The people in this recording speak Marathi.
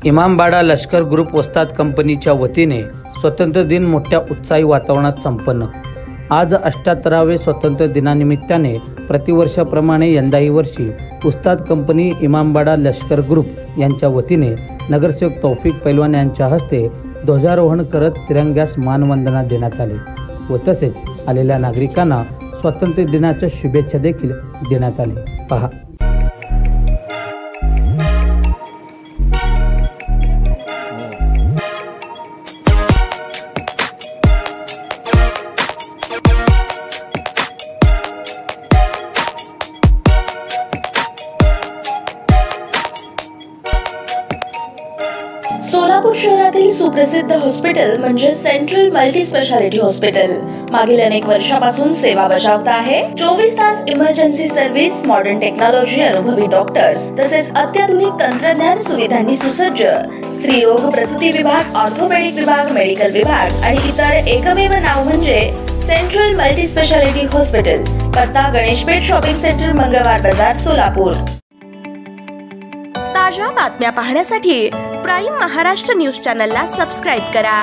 इमामबाडा लष्कर ग्रुप वस्ताद कंपनीच्या वतीने स्वतंत्र दिन मोठ्या उत्साही वातावरणात संपन्न। आज 78वे स्वातंत्र्य दिनानिमित्ताने प्रतिवर्षाप्रमाणे यंदाही वर्षी उस्ताद कंपनी इमामबाडा लष्कर ग्रुप यांच्या वतीने नगरसेवक तौफिक पैलवान यांच्या हस्ते ध्वजारोहण करत तिरंग्यास मानवंदना देण्यात आली व तसेच आलेल्या नागरिकांना स्वातंत्र्य दिनाच्या शुभेच्छा देखील देण्यात आल्या। पहा। सोलापूर शहरातील सुप्रसिद्ध हॉस्पिटल म्हणजे सेंट्रल मल्टी स्पेशालिटी हॉस्पिटल मागील अनेक वर्षापासून सेवा बजावत आहे। 24 तास इमर्जन्सी सर्व्हिस, मॉडर्न टेक्नॉलॉजी, अनुभवी डॉक्टर्स तसेच अत्याधुनिक तंत्रज्ञान सुविधांनी सुसज्ज स्त्रीरोग प्रसूती विभाग, ऑर्थोपेडिक विभाग, मेडिकल विभाग आणि इतर एकमेव नाव म्हणजे सेंट्रल मल्टी स्पेशालिटी हॉस्पिटल। पत्ता गणेशपेठ शॉपिंग सेंटर, मंगळवार बाजार, सोलापूर। ताज्या बातम्या पाहण्यासाठी प्राईम महाराष्ट्र न्यूज चॅनलला सबस्क्राइब करा।